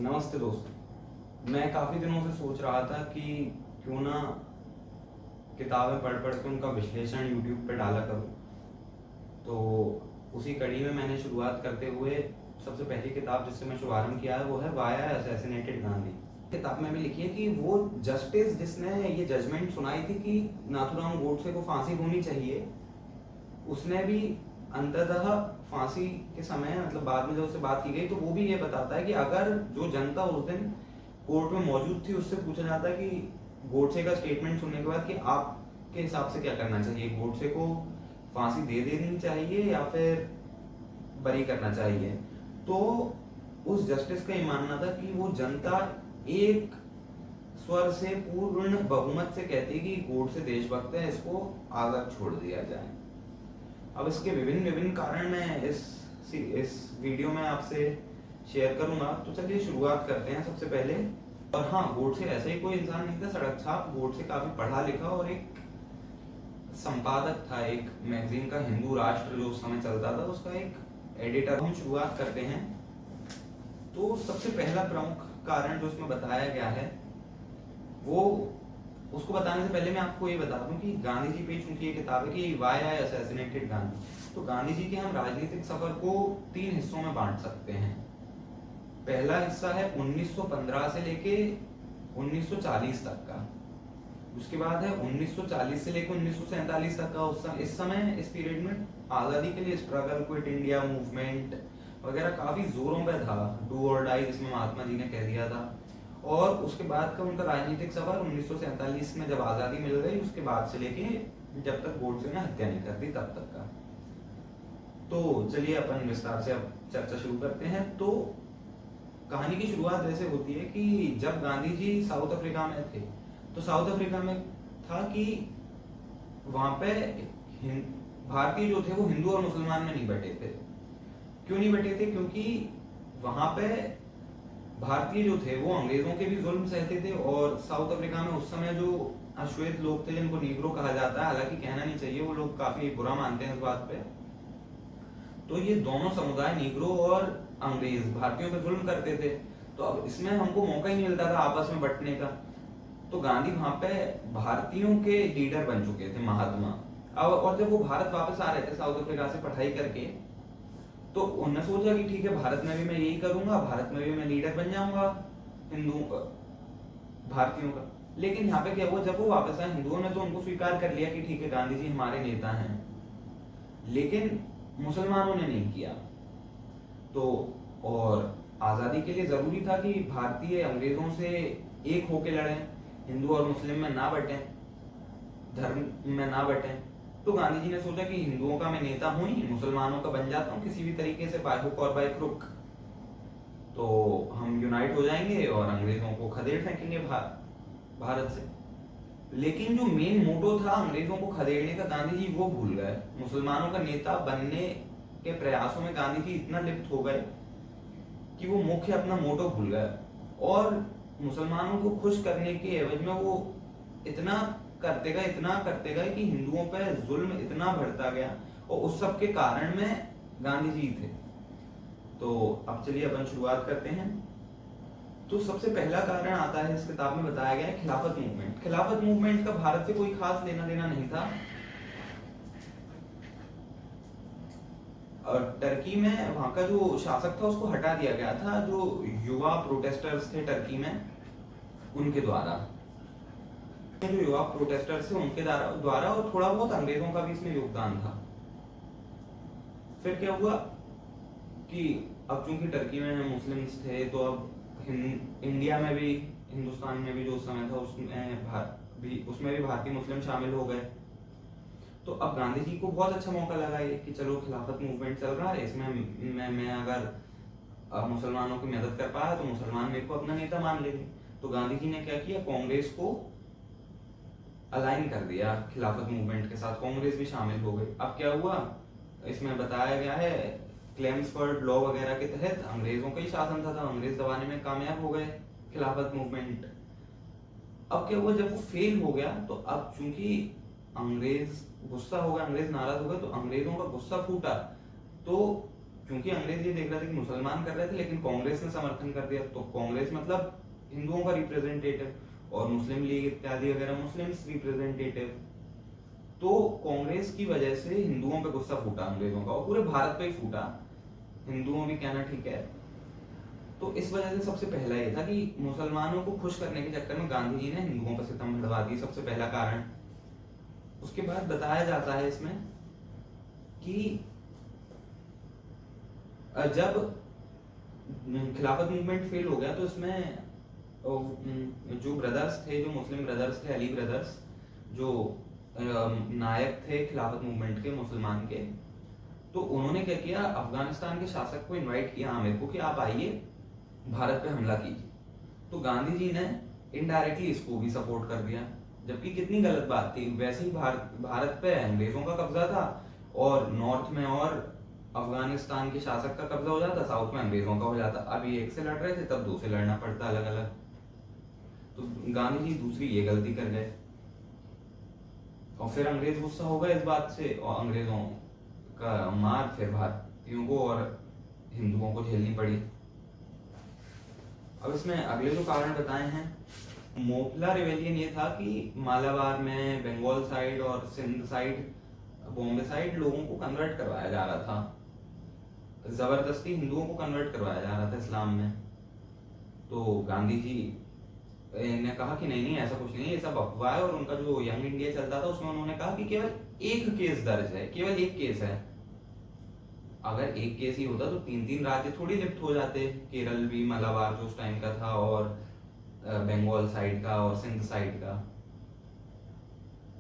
नमस्ते दोस्तों। मैं काफ़ी दिनों से सोच रहा था कि क्यों ना किताबें पढ़ पढ़ के उनका विश्लेषण यूट्यूब पे डाला करूं। तो उसी कड़ी में मैंने शुरुआत करते हुए सबसे पहली किताब जिससे मैं शुभारंभ किया है वो है वाया असैसिनेटेड गांधी। किताब में भी लिखी है कि वो जस्टिस जिसने ये जजमेंट सुनाई थी कि नाथूराम गोडसे को फांसी होनी चाहिए, उसने भी अंततः फांसी के समय मतलब बाद में जब उससे बात की गई तो वो भी ये बताता है कि अगर जो जनता उस दिन कोर्ट में मौजूद थी उससे पूछा जाता है कि गोडसे का स्टेटमेंट सुनने के बाद कि आपके हिसाब से क्या करना चाहिए, गोडसे को फांसी दे देनी चाहिए या फिर बरी करना चाहिए, तो उस जस्टिस का ये मानना था कि वो जनता एक स्वर से पूर्ण बहुमत से कहती कि गोडसे देशभक्त है, इसको आजाद छोड़ दिया जाए। अब इसके विभिन्न विभिन्न कारण मैं इस वीडियो में आपसे शेयर करूंगा। तो चलिए शुरुआत करते हैं सबसे पहले। और हाँ, गोडसे ऐसा ही कोई इंसान नहीं था सड़क छाप। गोडसे काफी पढ़ा लिखा और एक संपादक था एक मैगजीन का, हिंदू राष्ट्र जो उस समय चलता था, उसका एक एडिटर। हम शुरुआत करते हैं। तो सबसे पहला प्रमुख कारण जो इसमें बताया गया है वो, उसको बताने से पहले मैं आपको ये बता दूं कि गांधी जी पे चूंकि ये किताब है कि वाई आई असैसिनेटेड गांधी, तो गांधी जी के हम राजनीतिक सफर को 3 हिस्सों में बांट सकते हैं। पहला हिस्सा है 1915 से लेके 1940 तक का। उसके बाद है 1940 से लेकर 1947 तक का। इस समय इस पीरियड में आजादी के लिए स्ट्रगल, क्विट इंडिया मूवमेंट वगैरह काफी जोरों पे था। डू और डाई जिसमें महात्मा जी ने कह दिया था। और उसके बाद का उनका राजनीतिक सफर 1947 में जब आजादी मिल गई उसके बाद से लेके जब तक गोडसे ने हत्या नहीं कर दी तब तक का। तो चलिए अपन विस्तार से अब चर्चा शुरू करते हैं। तो कहानी की शुरुआत ऐसे होती है कि जब गांधी जी साउथ अफ्रीका में थे, तो साउथ अफ्रीका में था कि वहां पे भारतीय जो थे वो हिंदू और मुसलमान में नहीं बटे थे। क्यों नहीं बटे थे? क्योंकि वहां पे भारतीय जो थे वो अंग्रेजों के भी जुल्म सहते थे, और साउथ अफ्रीका में उस समय जो अश्वेत लोग थे जिनको नीग्रो कहा जाता है, हालांकि कहना नहीं चाहिए, वो लोग काफी बुरा मानते हैं इस बात पे। तो ये दोनों समुदाय, नीग्रो और अंग्रेज, भारतीयों पे जुल्म करते थे। तो अब इसमें हमको मौका ही नहीं मिलता था आपस में बंटने का। तो गांधी वहां पे भारतीयों के लीडर बन चुके थे, महात्मा। अब और जब वो भारत वापस आ रहे थे साउथ अफ्रीका से पढ़ाई करके, तो उन्होंने सोचा कि ठीक है, भारत में भी मैं यही करूंगा, भारत में भी मैं लीडर बन जाऊंगा हिंदू भारतीयों का। लेकिन यहाँ पे क्या हुआ, जब वो वापस आए हिंदुओं ने तो उनको स्वीकार कर लिया कि ठीक है गांधी जी हमारे नेता हैं, लेकिन मुसलमानों ने नहीं किया। तो और आजादी के लिए जरूरी था कि भारतीय अंग्रेजों से एक होके लड़े, हिंदू और मुस्लिम में ना बटे, धर्म में ना बटे। तो गांधी जी ने सोचा कि हिंदुओं का मैं नेता हूं ही, मुसलमानों का बन जाता हूं किसी भी तरीके से, बाय हुक और बाय क्रुक। तो हम यूनाइट हो जाएंगे और अंग्रेजों को खदेड़ फेंकेंगे भारत से। लेकिन जो मेन मोटो था अंग्रेजों को खदेड़ने का, गांधी जी वो भूल गए। मुसलमानों का नेता बनने के प्रयासों में गांधी जी इतना लिप्त हो गए कि वो मुख्य अपना मोटो भूल गए, और मुसलमानों को खुश करने के एवज में वो इतना करते गए कि हिंदुओं पर जुल्म इतना बढ़ता गया, और उस सब के कारण में गांधी जी थे। तो अब चलिए अपन शुरुआत करते हैं। तो सबसे पहला कारण आता है, इस किताब में बताया गया है, खिलाफत मूवमेंट। खिलाफत मूवमेंट का भारत से कोई खास लेना देना नहीं था। और टर्की में वहां का जो शासक था उसको हटा दिया गया था, जो युवा प्रोटेस्टर्स थे टर्की में उनके द्वारा। जो युवा प्रोटेस्टर्स थे उनके द्वारा और थोड़ा बहुत अंग्रेजों का भी इसमें योगदान था। फिर क्या हुआ कि अब चूंकि टर्की में मुस्लिम्स थे, तो अब इंडिया में भी, हिंदुस्तान में भी जो उस समय था उसमें भी भारतीय मुस्लिम शामिल हो गए। तो अब गांधी जी को बहुत अच्छा मौका लगा ये कि चलो खिलाफत मूवमेंट चल रहा है, इसमें मैं अगर मुसलमानों की मदद कर पाया तो मुसलमान मेरे को अपना नेता मान लेंगे। तो गांधी जी ने क्या किया, कांग्रेस को अलाइन कर दिया खिलाफत मूवमेंट के साथ, कांग्रेस भी शामिल हो गई। अब क्या हुआ, इसमें बताया गया है क्लेम्सफर्ड लॉ वगैरह के तहत अंग्रेजों का ही शासन था, अंग्रेज दबाने में कामयाब हो गए खिलाफत मूवमेंट। अब क्या हुआ, जब वो फेल हो गया तो अब चूंकि अंग्रेज गुस्सा हो गया, अंग्रेज नाराज हो गए, तो अंग्रेजों का गुस्सा फूटा। तो क्योंकि अंग्रेज ये देख रहे थे कि मुसलमान कर रहे थे लेकिन कांग्रेस ने समर्थन कर दिया, तो कांग्रेस मतलब हिंदुओं का रिप्रेजेंटेटिव और मुस्लिम लीग इत्यादि वगैरह मुस्लिम्स रिप्रेजेंटेटिव। तो कांग्रेस की वजह से हिंदुओं पे गुस्सा फूटा अंग्रेजों का, और पूरे भारत पे ही फूटा, हिंदुओं भी कहना ठीक है। तो इस वजह से सबसे पहला ये था कि मुसलमानों को खुश करने के चक्कर में गांधी जी ने हिंदुओं पर सितम भिड़वा दी, सबसे पहला कारण। उसके बाद बताया जाता है इसमें कि जब खिलाफत मूवमेंट फेल हो गया तो इसमें जो ब्रदर्स थे, जो मुस्लिम ब्रदर्स थे, अली ब्रदर्स, जो नायक थे खिलाफत मूवमेंट के मुसलमान के, तो उन्होंने क्या किया, अफगानिस्तान के शासक को इनवाइट किया आमिर को कि आप आइए भारत पे हमला कीजिए। तो गांधी जी ने इनडायरेक्टली इसको भी सपोर्ट कर दिया, जबकि कितनी गलत बात थी। वैसे ही भारत पे अंग्रेजों का कब्जा था, और नॉर्थ में और अफगानिस्तान के शासक का कब्जा हो जाता, साउथ में अंग्रेजों का हो जाता। अभी एक से लड़ रहे थे, तब दो से लड़ना पड़ता अलग अलग। तो गांधी जी दूसरी ये गलती कर गए, और फिर अंग्रेज गुस्सा हो गए इस बात से, और अंग्रेजों का मार फिर भारतीयों को और हिंदुओं को झेलनी पड़ी। अब इसमें अगले जो कारण बताए हैं, मोपला रिवेलियन ये था कि मालाबार में, बंगाल साइड और सिंध साइड, बॉम्बे साइड लोगों को कन्वर्ट करवाया जा रहा था, जबरदस्ती हिंदुओं को कन्वर्ट करवाया जा रहा था इस्लाम में। तो गांधी जी ने कहा कि नहीं नहीं ऐसा कुछ नहीं है, ये सब अफवाह है। और उनका जो यंग इंडिया चलता था उसमें उन्होंने कहा कि केवल एक केस दर्ज है, केवल एक केस है। अगर एक केस ही होता तो तीन तीन राज्य थोड़ी लिप्त हो जाते, केरल भी, मलाबार जो उस टाइम का था, और बंगाल साइड का और सिंध साइड का।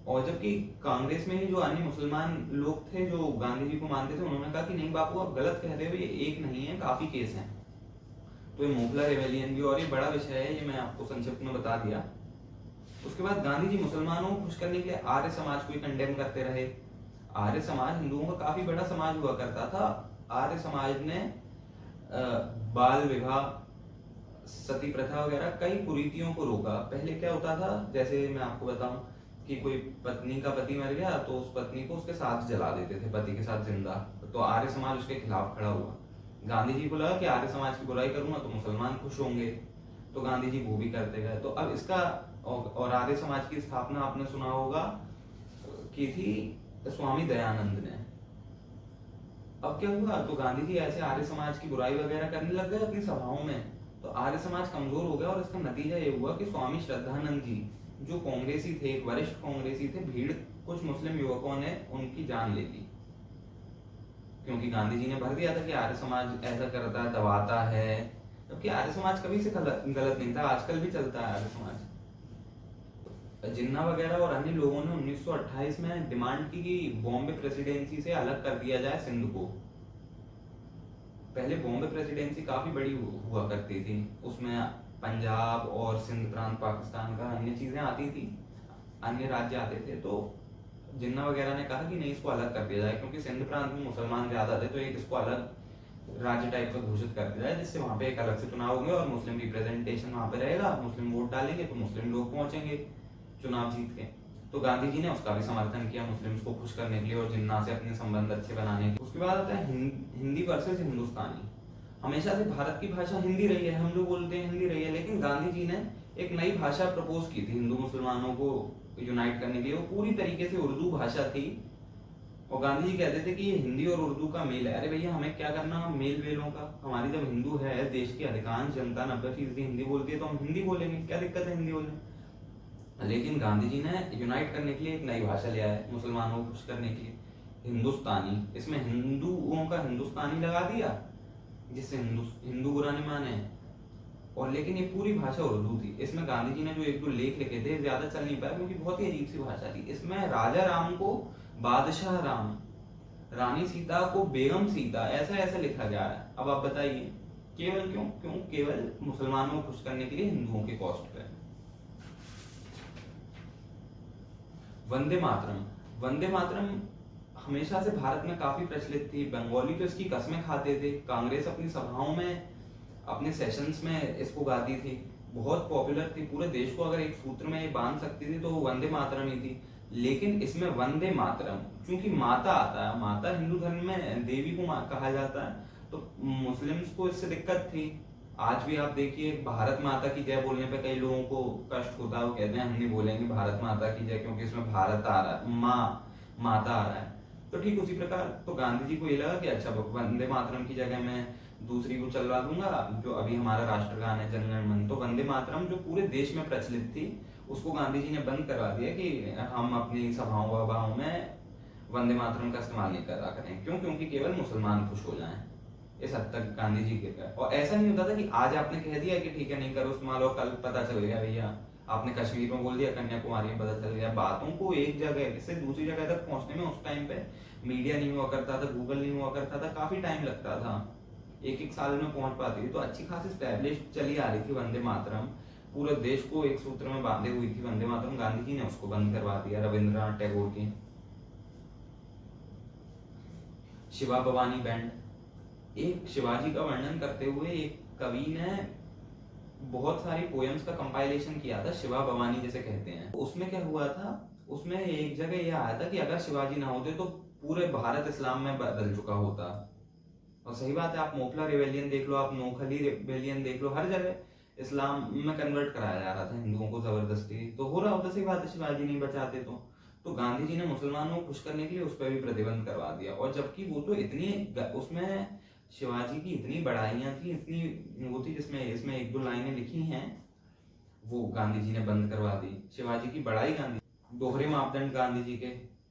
और जबकि कांग्रेस में ही जो अन्य मुसलमान लोग थे जो गांधी जी को मानते थे, उन्होंने कहा कि नहीं बापू आप गलत कह रहे हो, ये एक नहीं है, काफी केस हैं। तो ये मोपला रिवेलियन भी, और ये बड़ा विषय है, ये मैं आपको संक्षिप्त में बता दिया। उसके बाद गांधी जी मुसलमानों को खुश करने के लिए आर्य समाज को ही कंडेम करते रहे। आर्य समाज हिंदुओं का काफी बड़ा समाज हुआ करता था। आर्य समाज ने बाल विवाह, सती प्रथा वगैरह कई कुरीतियों को रोका। पहले क्या होता था, जैसे मैं आपको बताऊं कि कोई पत्नी का पति मर गया तो उस पत्नी को उसके साथ जला देते थे, पति के साथ जिंदा। तो आर्य समाज उसके खिलाफ खड़ा हुआ। गांधी जी को लगा कि आर्य समाज की बुराई करूंगा तो मुसलमान खुश होंगे, तो गांधी जी वो भी करते गए। तो अब इसका और आर्य समाज की स्थापना आपने सुना होगा की थी स्वामी दयानंद ने। अब क्या हुआ, तो गांधी जी ऐसे आर्य समाज की बुराई वगैरह करने लग गए अपनी सभाओं में, तो आर्य समाज कमजोर हो गया। और इसका नतीजा ये हुआ कि स्वामी श्रद्धानंद जी जो कांग्रेसी थे, एक वरिष्ठ कांग्रेसी थे, भीड़ कुछ मुस्लिम युवकों ने उनकी जान ले ली, क्योंकि गांधी जी ने भर दिया था कि आर्य समाज ऐसा करता है, दबाता है। जबकि आर्य समाज कभी से गलत नहीं था, आजकल भी चलता है आर्य समाज। जिन्ना वगैरह और अन्य लोगों ने 1928 में डिमांड की कि बॉम्बे प्रेसिडेंसी से अलग कर दिया जाए सिंध को। पहले बॉम्बे प्रेसिडेंसी काफी बड़ी हुआ करती थी, उसमें पंजाब और सिंध प्रांत पाकिस्तान का अन्य चीजें आती थी, अन्य राज्य आते थे। तो जिन्ना वगैरह ने कहा कि नहीं इसको अलग कर दिया जाए, क्योंकि सिंध प्रांत में मुसलमान ज्यादा थे, तो एक इसको अलग राज्य टाइप का घोषित कर दिया जाए, जिससे वहां पे एक अलग से चुनाव होंगे और मुस्लिम रिप्रेजेंटेशन वहां पे रहेगा, मुस्लिम वोट डालेंगे तो मुस्लिम लोग पहुंचेंगे चुनाव जीत के। तो गांधी जी ने उसका भी समर्थन किया मुस्लिम्स को खुश करने के लिए और जिन्ना से अपने संबंध अच्छे बनाने के लिए। उसके बाद आता है हिंदी वर्सेस हिंदुस्तानी। हमेशा से भारत की भाषा हिंदी रही है, हम जो बोलते हैं हिंदी रही है, लेकिन गांधी जी ने एक नई भाषा प्रपोज की थी हिंदू मुसलमानों को यूनाइट करने के लिए। वो पूरी तरीके से उर्दू भाषा थी, और गांधी जी कहते थे कि ये हिंदी और उर्दू का मेल है। अरे भैया हमें क्या करना मेल वेलों का, हमारी जब हिंदू है, देश की अधिकांश जनता 90% हिंदी बोलती है, तो हम हिंदी बोलेंगे, क्या दिक्कत है हिंदी बोलने। लेकिन गांधी जी ने यूनाइट करने के लिए एक नई भाषा लिया है मुसलमानों को खुश करने के लिए, हिंदुस्तानी। इसमें हिंदुओं का हिंदुस्तानी लगा दिया, जिससे हिंदू बुरा नहीं माने। और लेकिन ये पूरी भाषा उर्दू थी। इसमें गांधी जी ने जो एक दो लेख लिखे थे, ज्यादा चल नहीं पाया क्योंकि बहुत ही अजीब सी भाषा थी। इसमें राजा राम को बादशाह राम, रानी सीता को बेगम सीता, ऐसा ऐसा लिखा गया है। अब आप बताइए केवल क्यों केवल मुसलमानों को खुश करने के लिए, हिंदुओं के कॉस्ट पे। वंदे मातरम। वंदे मातरम हमेशा से भारत में काफी प्रचलित थी। बंगाली तो इसकी कस्में खाते थे, कांग्रेस अपनी सभाओं में, अपने सेशंस में इसको गाती थी, बहुत पॉपुलर थी। पूरे देश को अगर एक सूत्र में ये बांध सकती थी तो वो वंदे मातरम ही थी। लेकिन इसमें वंदे मातरम, क्योंकि माता आता है, माता हिंदू धर्म में देवी को कहा जाता है, तो मुस्लिम्स को इससे दिक्कत थी। आज भी आप देखिए भारत माता की जय बोलने पे कई लोगों को कष्ट होता है, वो कहते हैं हम नहीं बोलेंगे भारत माता की जय क्योंकि इसमें भारत आ रहा है, माता आ रहा है। तो ठीक उसी प्रकार तो गांधी जी को ये लगा कि अच्छा वंदे मातरम की जगह मैं दूसरी को चलवा दूंगा, जो अभी हमारा राष्ट्रगान है जन गण मन। तो वंदे मातरम जो पूरे देश में प्रचलित थी उसको गांधी जी ने बंद करवा दिया कि हम अपनी सभाओं वभाओं में वंदे मातरम का इस्तेमाल नहीं करा करें। क्यों? क्योंकि केवल मुसलमान खुश हो जाएं। इस हद तक गांधी जी के। और ऐसा नहीं होता था कि आज आपने कह दिया कि ठीक है नहीं करो इस्तेमाल और कल पता चल गया भैया आपने कश्मीर में बोल दिया, कन्याकुमारी में पता चल गया। बातों को एक जगह से दूसरी जगह तक पहुंचने में उस टाइम पे मीडिया नहीं हुआ करता था, गूगल नहीं हुआ करता था, काफी टाइम लगता था, एक एक साल में पहुंच पाती थी। तो अच्छी खासी स्टैब्लिश चली आ रही थी वंदे मातरम, पूरे देश को एक सूत्र में बांधे हुई थी वंदे मातरम। गांधी जी ने उसको बंद करवा दिया रविंद्रनाथ टैगोर की। शिवा भवानी बैंड, एक शिवाजी का वर्णन करते हुए एक कवि ने बहुत सारी पोएम्स का कंपाइलेशन किया था, शिवा भवानी जिसे कहते हैं। उसमें क्या हुआ था, उसमें एक जगह यह आया था कि अगर शिवाजी ना होते तो पूरे भारत इस्लाम में बदल चुका होता। और सही बात है, आप मोपला रिवेलियन देख लो, आप नोखली रिवेलियन देख लो, हर जगह इस्लाम में कन्वर्ट कराया जा रहा था हिंदुओं को जबरदस्ती। तो हो रहा होता, सही बात है, शिवाजी नहीं बचाते तो गांधी जी ने मुसलमानों को खुश करने के लिए उस पर भी प्रतिबंध करवा दिया। और जबकि वो तो इतनी उसमें शिवाजी की इतनी बड़ाइयां थी, इतनी वो थी, जिसमें इसमें एक दो लाइनें लिखी हैं वो गांधी जी ने बंद करवा दी। शिवाजी की बड़ाई गांधी, दोहरे मापदंड गांधी जी के,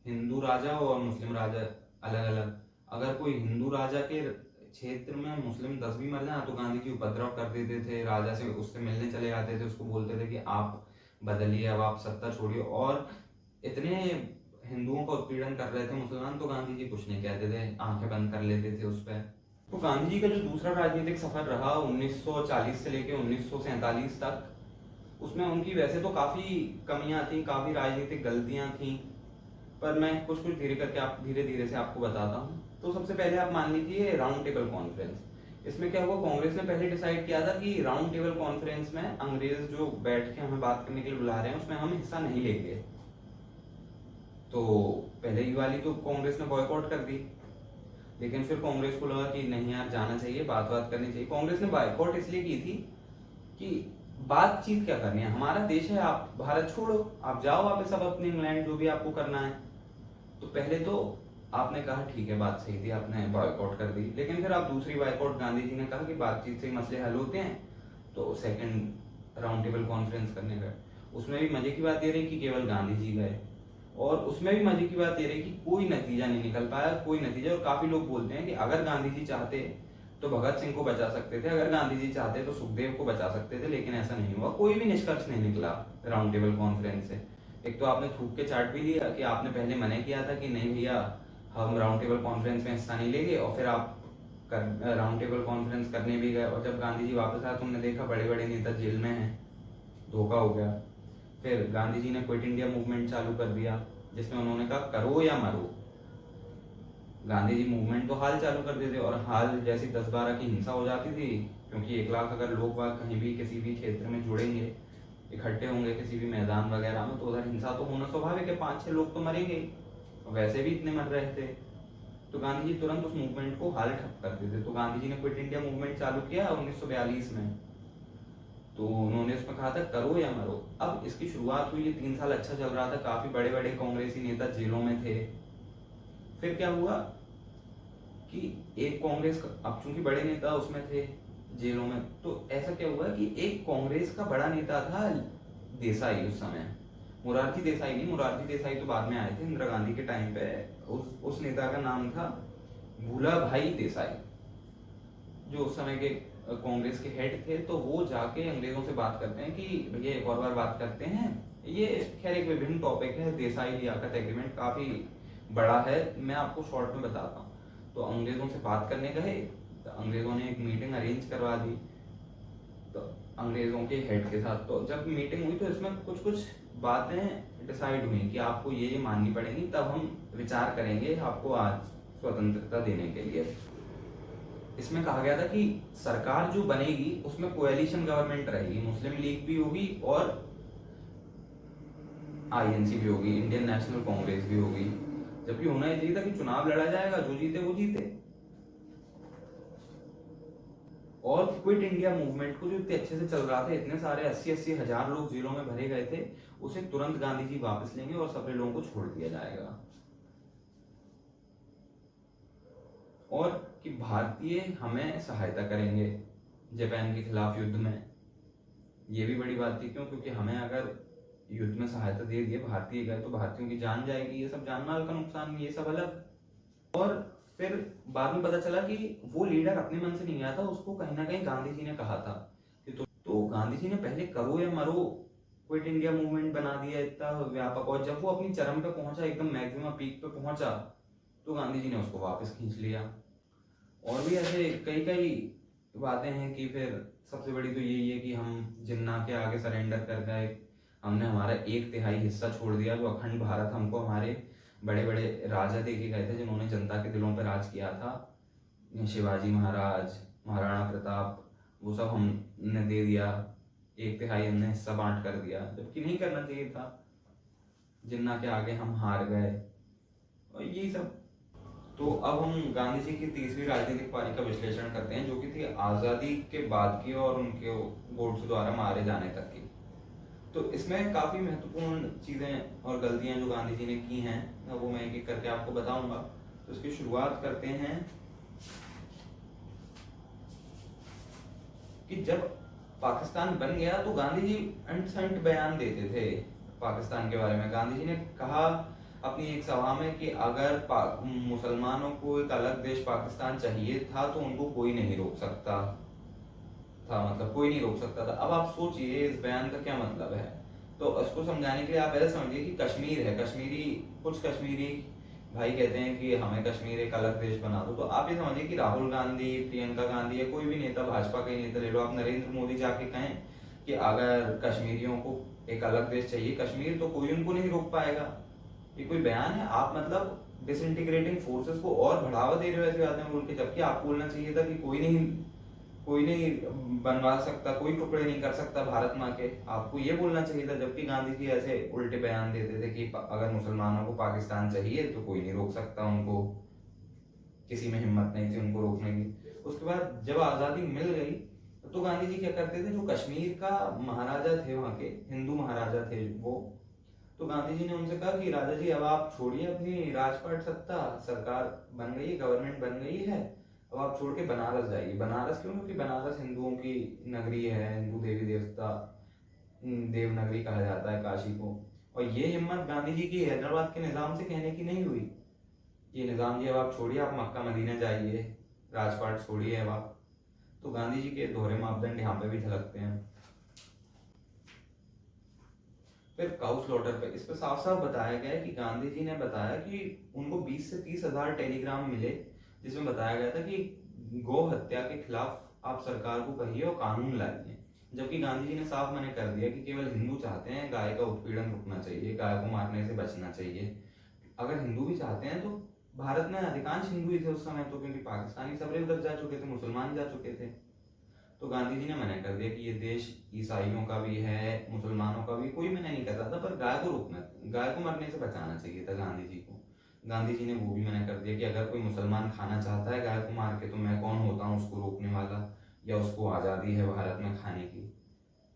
हिंदू राजा और मुस्लिम राजा अलग अलग। अगर कोई हिंदू राजा के क्षेत्र में मुस्लिम 10 भी मर जाए तो गांधी जी उपद्रव कर देते थे, राजा से उससे मिलने चले जाते थे, उसको बोलते थे कि आप बदलिए, अब आप सत्ता छोड़िए। और इतने हिंदुओं का उत्पीड़न कर रहे थे मुसलमान, तो गांधी जी कुछ नहीं कहते थे, आंखें बंद कर लेते थे उस पर। तो गांधी जी का जो दूसरा राजनीतिक सफर रहा 1940 से लेकर 1947 तक, उसमें उनकी वैसे तो काफी कमियां थी, काफी राजनीतिक गलतियां थी, पर मैं कुछ कुछ धीरे करके आप धीरे धीरे से आपको बताता हूँ। तो सबसे पहले आप मान लीजिए राउंड टेबल कॉन्फ्रेंस। इसमें क्या हुआ, कांग्रेस ने पहले डिसाइड किया था कि राउंड टेबल कॉन्फ्रेंस में अंग्रेज जो बैठ के हमें बात करने के लिए बुला रहे हैं उसमें हम हिस्सा नहीं लेंगे। तो पहले ही वाली तो कांग्रेस ने बॉयकॉट कर दी, लेकिन फिर कांग्रेस को लगा कि नहीं यार जाना चाहिए, बात करनी चाहिए। कांग्रेस ने बॉयकॉट इसलिए की थी कि बातचीत क्या करनी है, हमारा देश है, आप भारत छोड़ो, आप जाओ वापस सब अपने इंग्लैंड, जो भी आपको करना है। तो पहले तो आपने कहा ठीक है, बात सही थी, आपने बॉयकॉट कर दी। लेकिन फिर आप दूसरी बॉयकॉट, गांधी जी ने कहा कि बातचीत से ही मसले हल होते हैं, तो सेकंड राउंड टेबल कॉन्फ्रेंस करने गए। उसमें भी मजे की बात ये रही कि केवल गांधी जी गए, और उसमें भी मजे की बात ये रही कि कोई नतीजा नहीं निकल पाया, कोई नतीजा। और काफी लोग बोलते हैं कि अगर गांधी जी चाहते तो भगत सिंह को बचा सकते थे, अगर गांधी जी चाहते तो सुखदेव को बचा सकते थे, लेकिन ऐसा नहीं हुआ, कोई भी निष्कर्ष नहीं निकला राउंड टेबल कॉन्फ्रेंस से। एक तो आपने थूक के चाट भी लिया कि आपने पहले मना किया था कि नहीं भैया हम राउंड टेबल कॉन्फ्रेंस में हिस्सा नहीं लेंगे, और फिर आप राउंड टेबल कॉन्फ्रेंस करने भी गए, और जब गांधी जी वापस आए तुमने देखा बड़े बड़े नेता जेल में हैं, धोखा हो गया। फिर गांधी जी ने क्विट इंडिया मूवमेंट चालू कर दिया, जिसमें उन्होंने कहा करो या मरो। गांधी जी मूवमेंट तो हाल चालू कर देते, और हाल जैसी 10-12 की हिंसा हो जाती थी, क्योंकि 1 लाख अगर लोग बाग कहीं भी किसी भी क्षेत्र में जुड़ेंगे, इकट्ठे होंगे किसी भी मैदान वगैरह में, तो उधर हिंसा तो होना स्वाभाविक है, 5-6 लोग तो मरेंगे, वैसे भी इतने मर रहे थे। तो गांधी जी तुरंत उस मूवमेंट को हाल ठप कर देते। तो गांधी जी ने क्विट इंडिया मूवमेंट चालू किया 1942 में। तो उन्होंने उसमें कहा था करो या मरो। अब इसकी शुरुआत हुई, 3 साल अच्छा चल रहा था, काफी बड़े बड़े कांग्रेसी नेता जेलों में थे। फिर क्या हुआ कि एक कांग्रेस का, अब चूंकि बड़े नेता उसमें थे जेलों में, तो ऐसा क्या हुआ कि एक कांग्रेस का बड़ा नेता था देसाई, उस समय मुरारजी देसाई नहीं, मुरारजी देसाई तो बाद में आए थे इंदिरा गांधी के टाइम पे। उस नेता का नाम था भूला भाई देसाई, जो उस समय के कांग्रेस के हेड थे। तो वो जाके अंग्रेजों से बात करते हैं कि भैया एक और बार बात करते हैं, ये खैर एक विभिन्न टॉपिक है, देसाई लियाकत एग्रीमेंट काफी बड़ा है, मैं आपको शॉर्ट में बताता हूँ। तो अंग्रेजों से बात करने गए, तो अंग्रेजों ने एक मीटिंग अरेंज करवा दी तो अंग्रेजों के हेड के साथ। तो जब मीटिंग हुई तो इसमें कुछ कुछ बातें डिसाइड हुई कि आपको ये माननी पड़ेगी, तब हम विचार करेंगे आपको आज स्वतंत्रता देने के लिए। इसमें कहा गया था कि सरकार जो बनेगी उसमें कोएलिशन गवर्नमेंट रहेगी, मुस्लिम लीग भी होगी और आईएनसी भी होगी, इंडियन नेशनल कांग्रेस भी होगी। जबकि होना ये चाहिए था कि चुनाव लड़ा जाएगा, जो जीते वो जीते। और क्विट इंडिया मूवमेंट को जो इतने अच्छे से चल रहा था, इतने सारे 80-80 हजार लोग जेलों में भरे गए थे, उसे तुरंत गांधी जी वापस लेंगे और सभी लोगों को छोड़ दिया जाएगा। और कि भारतीय हमें सहायता करेंगे जापान के खिलाफ युद्ध में। ये भी बड़ी बात थी, क्यों? क्योंकि हमें अगर युद्ध में सहायता दे दिए, भारतीय गए, तो भारतीयों की जान जाएगी, ये सब जान माल का नुकसान, ये सब अलग। और फिर बाद में पता चला कि वो लीडर अपने मन से नहीं आया था, उसको कहीं ना कहीं गांधी जी ने कहा था कि तो गांधी जी ने पहले करो या मरो क्विट इंडिया मूवमेंट बना दिया इतना व्यापक, और जब वो अपनी चरम पे पहुंचा, एकदम मैक्सिमम पीक पे पहुंचा, तो गांधी जी ने उसको वापस खींच लिया। और भी ऐसे कई कई बातें हैं कि फिर सबसे बड़ी तो यही है कि हम जिन्ना के आगे सरेंडर कर गए, हमने हमारा 1/3 हिस्सा छोड़ दिया। जो अखंड भारत हमको हमारे बड़े बड़े राजा दे के गए थे, जिन्होंने जनता के दिलों पर राज किया था, शिवाजी महाराज, महाराणा प्रताप, वो सब हमने दे दिया। 1/3 हमने हिस्सा बांट कर दिया, जबकि नहीं करना चाहिए था। जिन्ना के आगे हम हार गए और यही सब। तो अब हम गांधी जी की तीसरी राजनीतिक पारी का विश्लेषण करते हैं, जो कि थी आजादी के बाद की और उनके गोडसे द्वारा मारे जाने तक की। तो इसमें काफी महत्वपूर्ण चीजें और गलतियां जो गांधी जी ने की हैं, वो मैं एक एक करके आपको बताऊंगा। तो इसकी शुरुआत करते हैं कि जब पाकिस्तान बन गया तो गांधी जी अंट संट बयान देते थे पाकिस्तान के बारे में। गांधी जी ने कहा अपनी एक सभा में कि अगर मुसलमानों को एक अलग देश पाकिस्तान चाहिए था तो उनको कोई नहीं रोक सकता था, मतलब कोई नहीं रोक सकता था। अब आप सोचिए इस बयान का क्या मतलब है। तो उसको समझाने के लिए आप ऐसा समझिए कि कश्मीर है, कुछ कश्मीरी भाई कहते हैं कि हमें कश्मीर एक अलग देश बना दो। तो आप ये समझिए कि राहुल गांधी, प्रियंका गांधी या कोई भी नेता, भाजपा के नेता ले लो आप, नरेंद्र मोदी जाके कहें कि अगर कश्मीरियों को एक अलग देश चाहिए कश्मीर, तो कोई उनको नहीं रोक पाएगा। ये कोई बयान है? आप मतलब डिसइंटीग्रेटिंग फोर्सेस को और बढ़ावा दे रहे हो ऐसी बातें बोल के, जबकि आपको बोलना चाहिए था कि कोई नहीं बनवा सकता, कोई टुकड़े नहीं कर सकता भारत माँ के, आपको ये बोलना चाहिए था। जबकि गांधी जी ऐसे उल्टे बयान देते थे कि अगर मुसलमानों को पाकिस्तान चाहिए तो कोई नहीं रोक सकता उनको, किसी में हिम्मत नहीं थी उनको रोकने की। उसके बाद जब आज़ादी मिल गई तो गांधी जी क्या करते थे, जो कश्मीर का महाराजा थे, वहाँ के हिंदू महाराजा थे वो, तो गांधी जी ने उनसे कहा कि राजा जी अब आप छोड़िए अपनी राजपाट सत्ता, सरकार बन गई, गवर्नमेंट बन गई है, अब आप छोड़ के बनारस जाइए। बनारस क्यों? क्योंकि बनारस हिंदुओं की नगरी है, हिंदू देवी देवता देवनगरी कहा जाता है काशी को। और ये हिम्मत गांधी जी की हैदराबाद के निजाम से कहने की नहीं हुई कि निजाम जी अब आप छोड़िए, आप मक्का मदीना जाइए, राजपाट छोड़िए अब आप। तो गांधी जी के दोहरे मापदंड यहाँ पे भी झलकते हैं। फिर काउ स्लॉटर पे इस पे साफ साफ बताया गया है कि गांधी जी ने बताया कि उनको 20 से 30 हजार टेलीग्राम मिले, जिसमें बताया गया था कि गौ हत्या के खिलाफ आप सरकार को कहिए और कानून लाइए। जबकि गांधी जी ने साफ मना कर दिया कि केवल हिंदू चाहते हैं गाय का उत्पीड़न रुकना चाहिए, गाय को मारने से बचना चाहिए। अगर हिंदू भी चाहते हैं तो भारत में अधिकांश हिंदू ही थे उस समय, तो क्योंकि पाकिस्तानी सबरे उधर जा चुके थे, मुसलमान जा चुके थे। तो गांधी जी ने मना कर दिया कि ये देश ईसाइयों का भी है, मुसलमानों का भी, कोई मना नहीं कर रहा था, पर गाय को रोकना, गाय को मरने से बचाना चाहिए था गांधी जी को। गांधी जी ने वो भी मना कर दिया कि अगर कोई मुसलमान खाना चाहता है गाय को मार के, तो मैं कौन होता हूँ उसको रोकने वाला, या उसको आज़ादी है भारत में खाने की।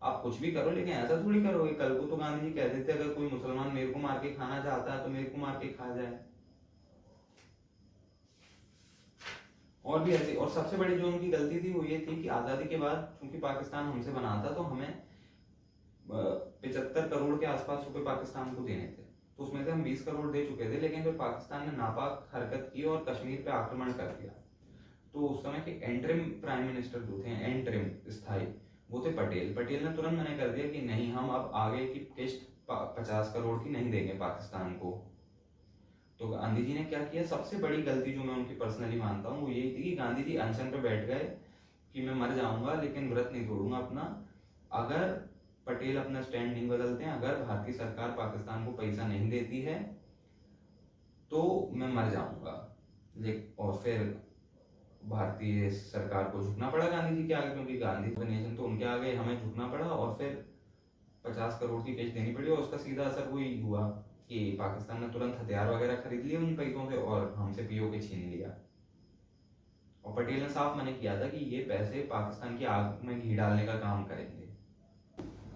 आप कुछ भी करो, लेकिन ऐसा थोड़ी करोगे। कल को तो गांधी जी कह देते अगर कोई मुसलमान मेरे को मार के खाना चाहता है तो मेरे को मार के खा जाए। और भी ऐसे, और सबसे बड़ी जो उनकी गलती थी वो ये थी कि आज़ादी के बाद चूंकि पाकिस्तान हमसे बना था, तो हमें 75 करोड़ के आसपास रुपए पाकिस्तान को देने थे। तो उसमें से हम 20 करोड़ दे चुके थे, लेकिन फिर पाकिस्तान ने नापाक हरकत की और कश्मीर पे आक्रमण कर दिया। तो उस समय के एंटरिम प्राइम मिनिस्टर जो थे, एंटरिम स्थायी, वो थे पटेल। पटेल ने तुरंत मना कर दिया कि नहीं, हम अब आगे की किस्त 50 करोड़ की नहीं देंगे पाकिस्तान को। तो गांधी जी ने क्या किया, सबसे बड़ी गलती जो मैं उनकी पर्सनली मानता हूँ वो यही थी कि गांधी जी अनशन पे बैठ गए कि मैं मर जाऊंगा लेकिन व्रत नहीं तोड़ूंगा अपना। अगर पटेल अपना स्टैंड नहीं बदलते हैं, अगर भारतीय सरकार पाकिस्तान को पैसा नहीं देती है तो मैं मर जाऊंगा। लेकिन और फिर भारतीय सरकार को झुकना पड़ा गांधी जी के आगे, क्योंकि गांधी नेशन तो उनके आगे, हमें झुकना पड़ा। और फिर 50 करोड़ की किस्त देनी पड़ी, और उसका सीधा असर वही हुआ कि पाकिस्तान ने तुरंत हथियार वगैरह खरीद लिए उन पैसों से और हमसे पीओके छीन लिया। और पटेल ने साफ मना किया था कि ये पैसे पाकिस्तान की आग में घी डालने का काम करेंगे।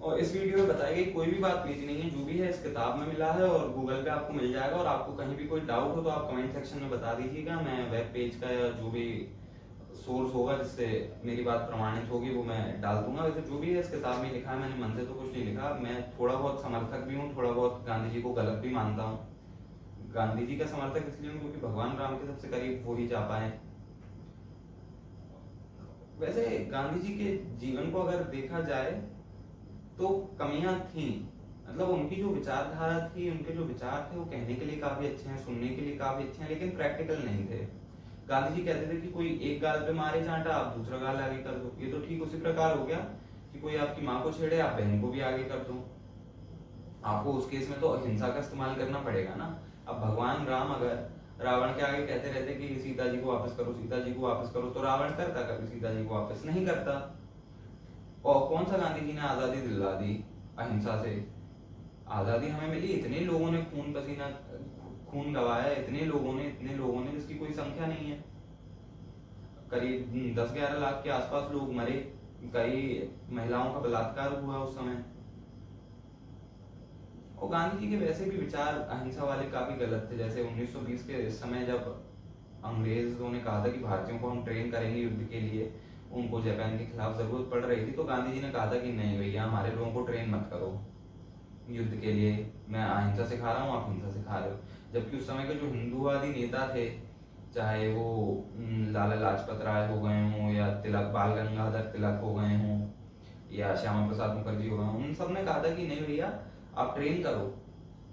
और इस वीडियो में बताई गई कोई भी बात निजी नहीं है, जो भी है इस किताब में मिला है और गूगल पे आपको मिल जाएगा। और आपको कहीं भी कोई डाउट हो तो आप कमेंट सेक्शन में बता दीजिएगा, मैं वेब पेज का या जो भी सोर्स होगा जिससे मेरी बात प्रमाणित होगी वो मैं डाल दूंगा। वैसे जो भी है इस किताब में लिखा है, मैंने मन से तो कुछ नहीं लिखा, मैं थोड़ा बहुत समर्थक भी हूँ, थोड़ा बहुत गांधी जी को गलत भी मानता हूँ। गांधी जी का समर्थक इसलिए हूँ क्योंकि भगवान राम के सबसे करीब वो ही जा पाए। वैसे गांधी जी के जीवन को अगर देखा जाए तो कमियां थी, मतलब उनकी जो विचारधारा थी, उनके जो विचार थे वो कहने के लिए काफी अच्छे हैं, सुनने के लिए काफी अच्छे हैं, लेकिन प्रैक्टिकल नहीं थे। गांधी जी कहते थे कि कोई एक गाल पे मारे चांटा, आप दूसरा गाल आगे कर दो। ये तो ठीक उसी प्रकार हो गया कि कोई आपकी माँ को छेड़े, आप बहन को भी आगे कर दो। आपको उस केस में तो हिंसा का इस्तेमाल करना पड़ेगा ना। अब भगवान राम अगर रावण के आगे कहते रहते कि सीता जी को वापस करो, सीता जी को वापस करो, तो रावण करता कभी सीता जी को वापस नहीं करता। और कौन सा गांधी जी ने आजादी दिला दी अहिंसा से? आजादी हमें मिली, इतने लोगों ने खून पसीना खून गवाया, इतने लोगों ने जिसकी कोई संख्या नहीं है। करीब 10-11 लाख के आसपास लोग मरे, कई महिलाओं का बलात्कार हुआ उस समय। और गांधी जी के वैसे भी विचार अहिंसा वाले काफी गलत थे। जैसे 1920 के समय जब अंग्रेजों ने कहा था कि भारतीयों को हम ट्रेन करेंगे युद्ध के लिए, उनको जापान के खिलाफ जरूरत पड़ रही थी, तो गांधी जी ने कहा था कि नहीं भैया, हमारे लोगों को ट्रेन मत करो युद्ध के लिए, मैं अहिंसा सिखा रहा हूँ, आप हिंसा सिखा रहे हो। जबकि उस समय के जो हिंदूवादी नेता थे, चाहे वो लाला लाजपत राय हो गए हों या तिलक बाल गंगाधर तिलक हो गए हों या श्यामा प्रसाद मुखर्जी हो गए हों, उन सब ने कहा था कि नहीं भैया, आप ट्रेन करो,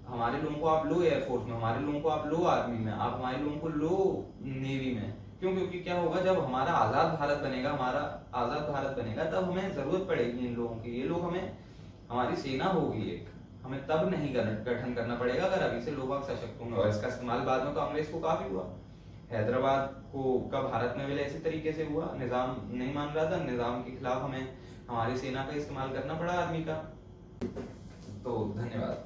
हमारे लोगों को आप लो एयरफोर्स में, हमारे लोगों को आप लो आर्मी में, आप हमारे लोगों को लो नेवी में। क्यों? क्योंकि क्या होगा, जब हमारा आजाद भारत बनेगा, हमारा आजाद भारत बनेगा, तब हमें जरूरत पड़ेगी इन लोगों की। ये लोग हमें, हमारी सेना होगी एक, हमें तब नहीं गठन करना पड़ेगा अगर अभी से लोग सशक्त होंगे। और इसका इस्तेमाल बाद में कांग्रेस को काफी हुआ। हैदराबाद को का भारत में विलय इसी तरीके से हुआ, निजाम नहीं मान रहा था, निजाम के खिलाफ हमें हमारी सेना का इस्तेमाल करना पड़ा, आर्मी का। तो धन्यवाद।